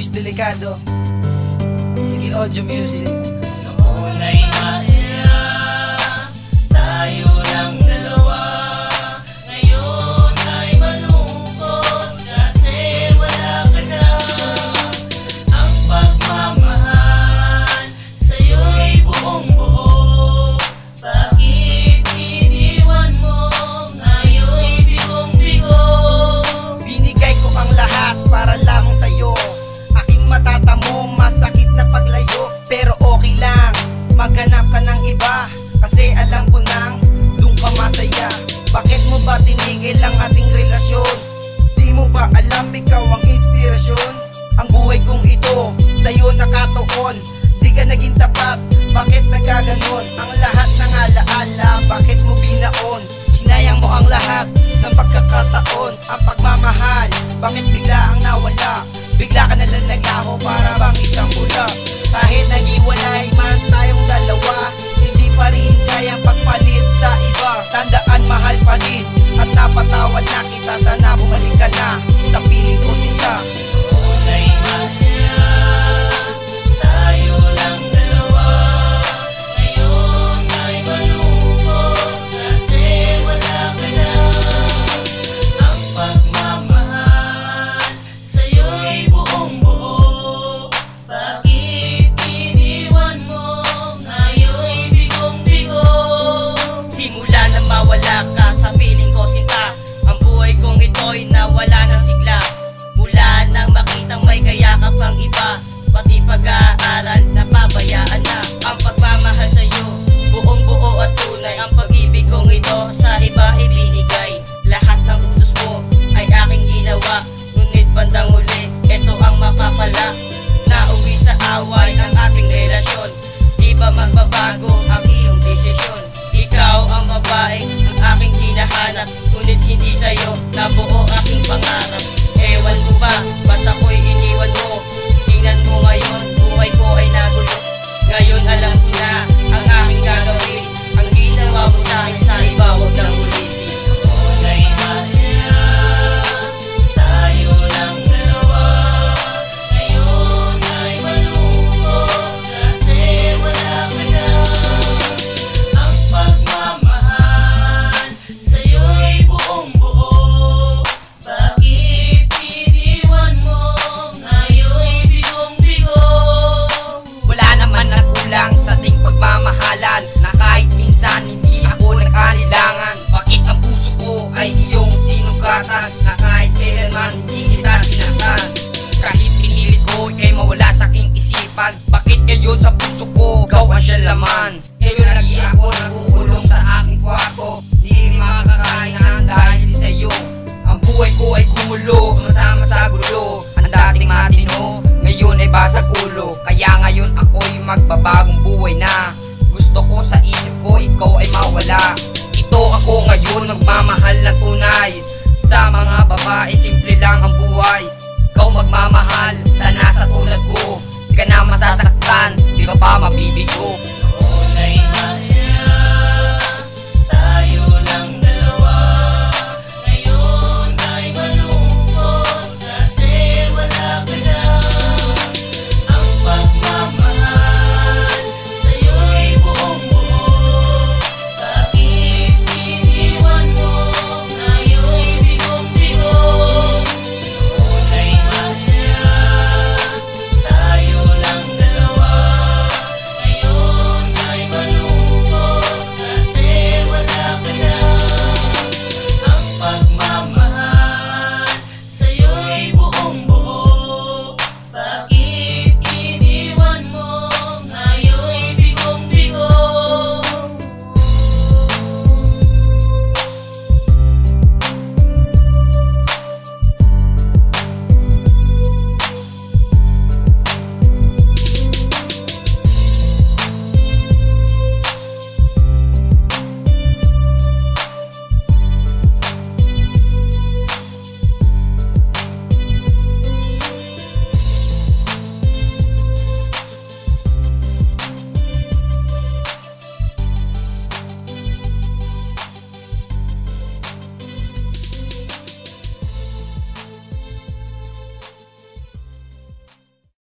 Boys Delicado, Tigil Audio Music. Noon ay masaya, tayo lang dalawa. Ngayon ay malungkot kasi wala ka na. Ang pagmamahal sa'yo'y buong buo. Bakit iniwan mo? Ngayon'y bigong-bigo. Binigay ko ang lahat para lamang sa'yo. Aking matatamo, masakit na paglayo. Pero okay lang, maghanap ka ng iba, kasi alam ko nang doon ka masaya. Bakit mo ba tinigil ang ating relasyon? Di mo ba alam ikaw ang inspirasyon? Ang buhay kong ito, sa'yo nakatuon. Di ka naging tapat, bakit nagaganon? Ang lahat ng alaala, bakit mo binaon? Sinayang mo ang lahat ng pagkakataon. Ang pagmamahal, bakit bigla ang nawala? Bigla ka nalang nag-aho para bang isang bula. Kahit naghiwalay man tayong dalawa, hindi pa rin kayang pagpalit sa iba. Tandaan, mahal pa din at napatawad na kita. Sana bumalik ka na sa piling ko, sinta. Noon ay masaya, tayo lang dalawa. Ngayon ay malungkot kasi wala ka na. Ang pagmamahal sa'yo'y buong buo. Bakit iniwan mo? Ngayon'y bigong-bigo. Simula na mawala ka sa piling ko, sinta, ang buhay kong ito'y nawala ng sigla. Mula nang makitang may kayakap ang iba, pati pag-aaral napabayaan na. Ang pagmamahal sa'yo, buong buo at tunay. Ang pag-ibig kong ito sa iba ibinigay. Lahat ng utos mo ay aking ginawa, ngunit bandang uli, ito ang mapapala. Nauwi sa away ang ating relasyon. Di ba magbabago ang iyong desisyon? Ikaw ang babae, ang aking hinahanap, ngunit hindi sa'yo nabuo aking pangarap. Ewan mo ba, ba't ako'y iniwan mo? Tingnan mo ngayon, buhay ko ay nagulo. Ngayon alam ko na ang aking gagawin. Ang ginawa mo sa'kin sa iba, huwag nang ulitin. Noon ay masaya, tayo lang dalawa. Ngayon ay malungkot kasi wala ka na. Ang pagmamahal sa'yo'y buong buo. Bakit iniwan mo? Ngayon'y bigong-bigo. Wala naman na kulang sa ating pagmamahalan, na kahit minsan hindi ako nagkalilangan. Bakit ang puso ko ay iyong sinugatan, na kahit kailanman hindi kita sinaktan. Kahit pinilit ko kay mawala sa aking isipan, bakit ngayon sa puso ko ikaw ang siyang laman? Ngayon lagi ako nagukulong sa aking kwarto, di rin makakainan dahil sa iyo. Ang buhay ko ay gumulo, sumasama sa gulo. Ang dating matino, ngayon ay basag ulo. Kaya ngayon ako'y magbabagong buhay na. Gusto ko sa isip ko, ikaw ay mawala. Ito ako ngayon, magmamahal ng tunay. Sa mga babae, simple lang ang buhay. Ikaw magmamahal, sana sa tulad ko. Di ka na masasaktan, di ka pa mabibigo.